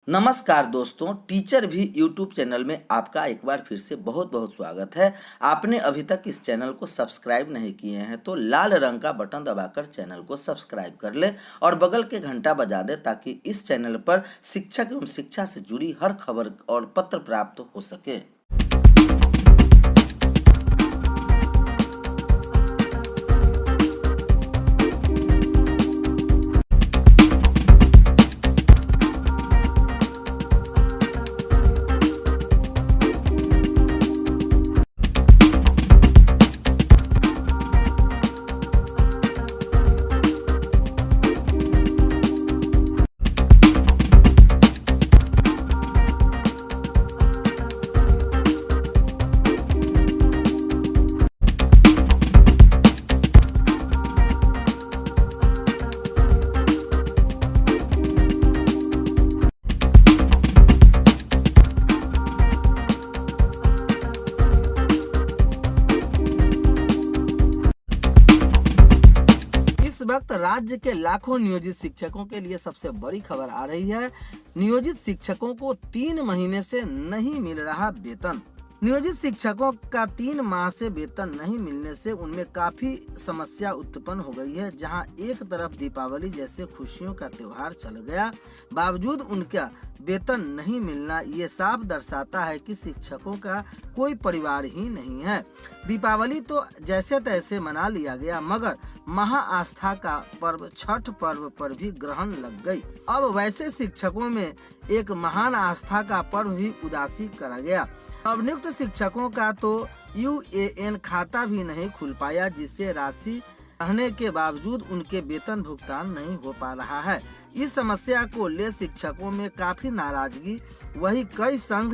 नमस्कार दोस्तों, टीचर भी यूट्यूब चैनल में आपका एक बार फिर से बहुत बहुत स्वागत है। आपने अभी तक इस चैनल को सब्सक्राइब नहीं किए हैं तो लाल रंग का बटन दबाकर चैनल को सब्सक्राइब कर लें और बगल के घंटा बजा दें ताकि इस चैनल पर शिक्षक एवं शिक्षा से जुड़ी हर खबर और पत्र प्राप्त हो सके। इस वक्त राज्य के लाखों नियोजित शिक्षकों के लिए सबसे बड़ी खबर आ रही है। नियोजित शिक्षकों को 3 महीने से नहीं मिल रहा वेतन। नियोजित शिक्षकों का 3 माह से वेतन नहीं मिलने से उनमें काफी समस्या उत्पन्न हो गई है। जहां एक तरफ दीपावली जैसे खुशियों का त्योहार चल गया, बावजूद उनका वेतन नहीं मिलना ये साफ दर्शाता है कि शिक्षकों का कोई परिवार ही नहीं है। दीपावली तो जैसे तैसे मना लिया गया, मगर महाआस्था का पर्व छठ पर्व पर भी ग्रहण लग गई। अब वैसे शिक्षकों में एक महान आस्था का पर्व भी उदासी करा गया। नवनियुक्त शिक्षकों का तो यूएएन खाता भी नहीं खुल पाया, जिससे राशि रहने के बावजूद उनके वेतन भुगतान नहीं हो पा रहा है। इस समस्या को ले शिक्षकों में काफी नाराजगी, वही कई संघ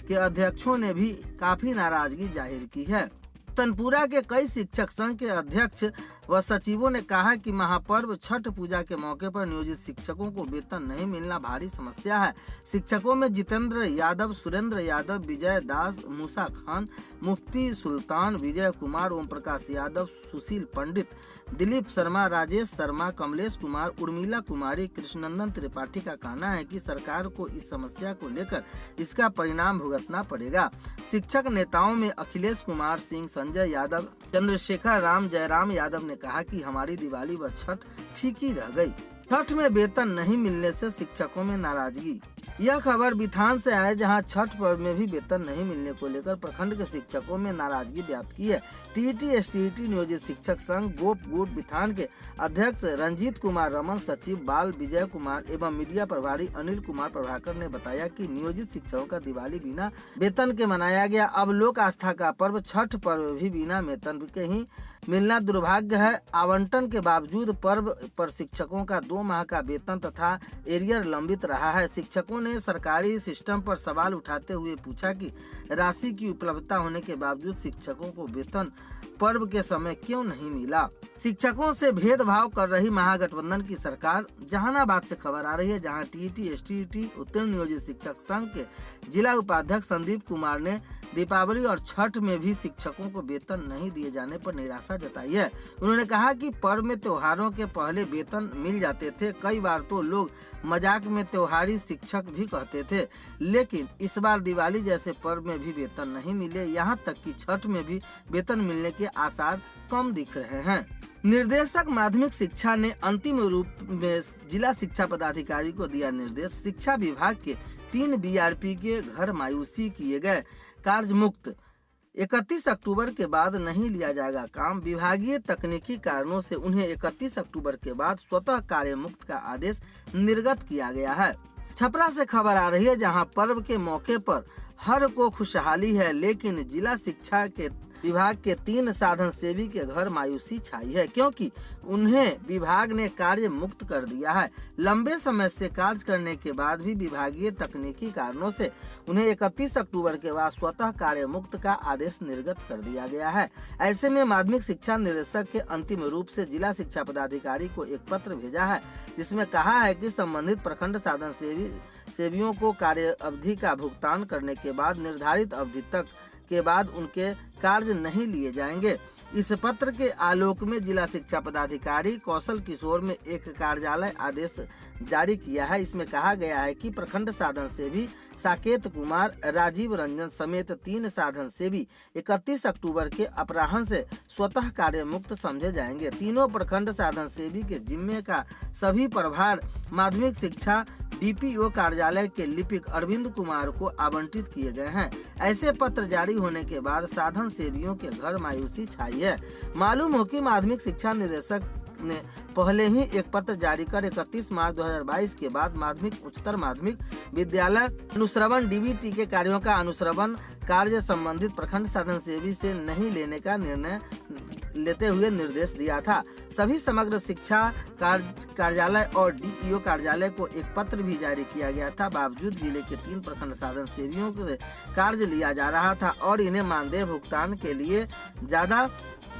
के अध्यक्षों ने भी काफी नाराजगी जाहिर की है। तनपुरा के कई शिक्षक संघ के अध्यक्ष व सचिवों ने कहा कि महापर्व छठ पूजा के मौके पर नियोजित शिक्षकों को वेतन नहीं मिलना भारी समस्या है। शिक्षकों में जितेंद्र यादव, सुरेंद्र यादव, विजय दास, मूसा खान, मुफ्ती सुल्तान, विजय कुमार, ओम प्रकाश यादव, सुशील पंडित, दिलीप शर्मा, राजेश शर्मा, कमलेश कुमार, उर्मिला कुमारी, कृष्णनंदन त्रिपाठी का कहना है कि सरकार को इस समस्या को लेकर इसका परिणाम भुगतना पड़ेगा। शिक्षक नेताओं में अखिलेश कुमार सिंह, संजय यादव, चंद्रशेखर राम, जयराम यादव ने कहा कि हमारी दिवाली व छठ फीकी रह गई। छठ में वेतन नहीं मिलने से शिक्षकों में नाराजगी। यह खबर बिथान से है, जहां छठ पर्व में भी वेतन नहीं मिलने को लेकर प्रखंड के शिक्षकों में नाराजगी व्यक्त की है। टीईटी एसटीईटी नियोजित शिक्षक संघ गोप गुट बिथान के अध्यक्ष रंजीत कुमार रमन, सचिव बाल विजय कुमार एवं मीडिया प्रभारी अनिल कुमार प्रभाकर ने बताया कि नियोजित शिक्षकों का दिवाली बिना वेतन के मनाया गया। अब लोक आस्था का पर्व छठ पर्व भी बिना वेतन के ही मिलना दुर्भाग्य है। आवंटन के बावजूद पर्व पर शिक्षकों का 2 माह का वेतन तथा एरियर लंबित रहा है। शिक्षकों ने सरकारी सिस्टम पर सवाल उठाते हुए पूछा कि राशि की उपलब्धता होने के बावजूद शिक्षकों को वेतन पर्व के समय क्यों नहीं मिला। शिक्षकों से भेदभाव कर रही महागठबंधन की सरकार। जहानाबाद से खबर आ रही है, जहां टीईटी एसटीईटी उत्तीर्ण नियोजित शिक्षक संघ के जिला उपाध्यक्ष संदीप कुमार ने दीपावली और छठ में भी शिक्षकों को वेतन नहीं दिए जाने पर निराशा जताई है। उन्होंने कहा कि पर्व में त्योहारों के पहले वेतन मिल जाते थे। कई बार तो लोग मजाक में त्योहारी शिक्षक भी कहते थे, लेकिन इस बार दिवाली जैसे पर्व में भी वेतन नहीं मिले। यहाँ तक कि छठ में भी वेतन मिलने के आसार कम दिख रहे हैं। निर्देशक माध्यमिक शिक्षा ने अंतिम रूप में जिला शिक्षा पदाधिकारी को दिया निर्देश। शिक्षा विभाग के 3 बीआरपी के घर मायूसी किए गए। कार्य मुक्त 31 अक्टूबर के बाद नहीं लिया जाएगा काम। विभागीय तकनीकी कारणों से उन्हें 31 अक्टूबर के बाद स्वतः कार्य मुक्त का आदेश निर्गत किया गया है। छपरा से खबर आ रही है, जहां पर्व के मौके पर हर को खुशहाली है, लेकिन जिला शिक्षा के विभाग के 3 साधन सेवी के घर मायूसी छाई है, क्योंकि उन्हें विभाग ने कार्य मुक्त कर दिया है। लंबे समय से कार्य करने के बाद भी विभागीय तकनीकी कारणों से उन्हें 31 अक्टूबर के बाद स्वतः कार्य मुक्त का आदेश निर्गत कर दिया गया है। ऐसे में माध्यमिक शिक्षा निदेशक के अंतिम रूप से जिला शिक्षा पदाधिकारी को एक पत्र भेजा है, जिसमें कहा है कि संबंधित प्रखंड साधन सेवियों को कार्य अवधि का भुगतान करने के बाद निर्धारित अवधि तक के बाद उनके कार्य नहीं लिए जाएंगे। इस पत्र के आलोक में जिला शिक्षा पदाधिकारी कौशल किशोर में एक कार्यालय आदेश जारी किया है। इसमें कहा गया है कि प्रखंड साधन सेवी साकेत कुमार, राजीव रंजन समेत 3 साधन सेवी 31 अक्टूबर के अपराह्न से स्वतः कार्य मुक्त समझे जाएंगे। तीनों प्रखंड साधन सेवी के जिम्मे का सभी प्रभार माध्यमिक शिक्षा डीपीओ कार्यालय के लिपिक अरविंद कुमार को आवंटित किए गए हैं। ऐसे पत्र जारी होने के बाद साधन सेवियों के घर मायूसी छाई है। मालूम हो कि माध्यमिक शिक्षा निर्देशक ने पहले ही एक पत्र जारी कर 31 मार्च 2022 के बाद माध्यमिक उच्चतर माध्यमिक विद्यालय अनुश्रवण डीबीटी के कार्यों का अनुश्रवण कार्य संबंधित प्रखंड साधन सेवी से नहीं लेने का निर्णय लेते हुए निर्देश दिया था। सभी समग्र शिक्षा कार्यालय और डीईओ कार्यालय को एक पत्र भी जारी किया गया था। बावजूद जिले के 3 प्रखंड साधन सेवियों से कार्य लिया जा रहा था और इन्हें मानदेय भुगतान के लिए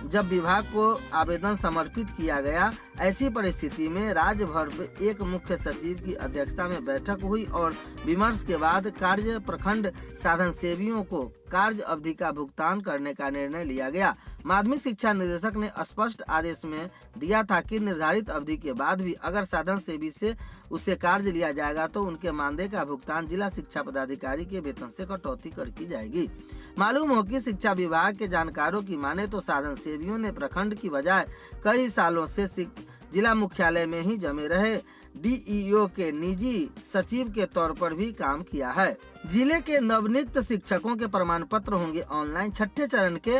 जब विभाग को आवेदन समर्पित किया गया। ऐसी परिस्थिति में राज्य भर में एक मुख्य सचिव की अध्यक्षता में बैठक हुई और विमर्श के बाद कार्य प्रखंड साधन सेवियों को कार्य अवधि का भुगतान करने का निर्णय लिया गया। माध्यमिक शिक्षा निदेशक ने स्पष्ट आदेश में दिया था कि निर्धारित अवधि के बाद भी अगर साधन सेवी से उसे कार्य लिया जाएगा तो उनके मानदेय का भुगतान जिला शिक्षा पदाधिकारी के वेतन से कटौती कर की जाएगी। मालूम हो कि शिक्षा विभाग के जानकारों की माने तो साधन सेवियों ने प्रखंड की बजाय कई सालों से जिला मुख्यालय में ही जमे रहे डीईओ के निजी सचिव के तौर पर भी काम किया है। जिले के नवनियुक्त शिक्षकों के प्रमाण पत्र होंगे ऑनलाइन। 6ठे चरण के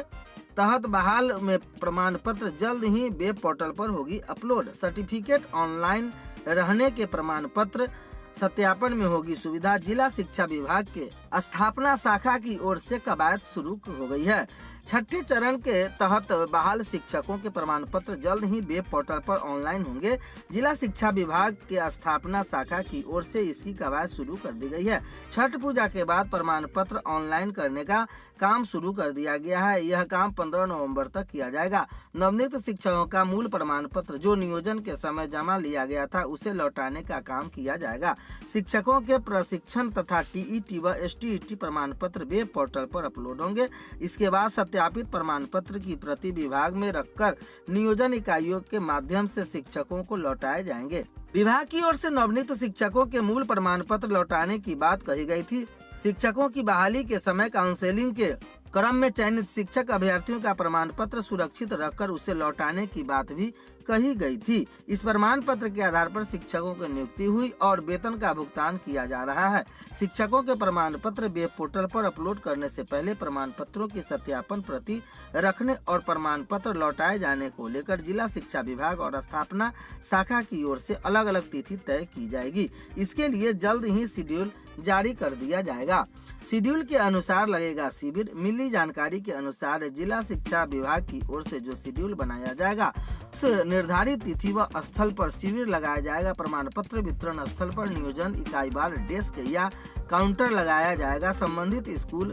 तहत बहाल में प्रमाण पत्र जल्द ही वेब पोर्टल पर होगी अपलोड। सर्टिफिकेट ऑनलाइन रहने के प्रमाण पत्र सत्यापन में होगी सुविधा। जिला शिक्षा विभाग के स्थापना शाखा की ओर से कवायद शुरू हो गई है। 6ठे चरण के तहत बहाल शिक्षकों के प्रमाण पत्र जल्द ही वेब पोर्टल पर ऑनलाइन होंगे। जिला शिक्षा विभाग के स्थापना शाखा की ओर से इसकी कवायद शुरू कर दी गई है। छठ पूजा के बाद प्रमाण पत्र ऑनलाइन करने का काम शुरू कर दिया गया है। यह काम 15 नवंबर तक किया जाएगा। नवनियुक्त शिक्षकों का मूल प्रमाण पत्र जो नियोजन के समय जमा लिया गया था उसे लौटाने का काम किया जाएगा। शिक्षकों के प्रशिक्षण तथा टीईटी व एसटीईटी प्रमाण पत्र वेब पोर्टल पर अपलोड होंगे। इसके बाद सत्यापित प्रमाण पत्र की प्रति विभाग में रखकर नियोजन इकाइयों के माध्यम से शिक्षकों को लौटाए जाएंगे। विभाग की ओर से नवनियुक्त शिक्षकों के मूल प्रमाण पत्र लौटाने की बात कही गई थी। शिक्षकों की बहाली के समय काउंसलिंग के क्रम में चयनित शिक्षक अभ्यर्थियों का प्रमाण पत्र सुरक्षित रखकर उसे लौटाने की बात भी कही गई थी। इस प्रमाण पत्र के आधार पर शिक्षकों की नियुक्ति हुई और वेतन का भुगतान किया जा रहा है। शिक्षकों के प्रमाण पत्र वेब पोर्टल पर अपलोड करने से पहले प्रमाण पत्रों की सत्यापन प्रति रखने और प्रमाण पत्र लौटाए जाने को लेकर जिला शिक्षा विभाग और स्थापना शाखा की ओर से अलग अलग तिथि तय की जाएगी। इसके लिए जल्द ही शेड्यूल जारी कर दिया जाएगा। शेड्यूल के अनुसार लगेगा शिविर। मिली जानकारी के अनुसार जिला शिक्षा विभाग की ओर से जो शेड्यूल बनाया जाएगा उस निर्धारित तिथि व स्थल पर शिविर लगाया जाएगा। प्रमाण पत्र वितरण स्थल पर नियोजन इकाई बार डेस्क या काउंटर लगाया जाएगा। संबंधित स्कूल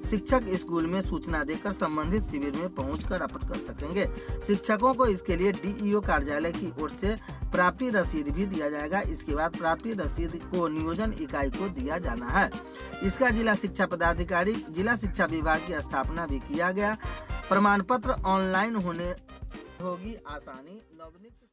शिक्षक स्कूल में सूचना देकर संबंधित शिविर में पहुंचकर अपलोड कर सकेंगे। शिक्षकों को इसके लिए डीईओ कार्यालय की ओर से प्राप्ति रसीद भी दिया जाएगा। इसके बाद प्राप्ति रसीद को नियोजन इकाई को दिया जाना है। इसका जिला शिक्षा पदाधिकारी जिला शिक्षा विभाग की स्थापना भी किया गया। प्रमाण पत्र ऑनलाइन होने होगी आसानी। नवनियुक्त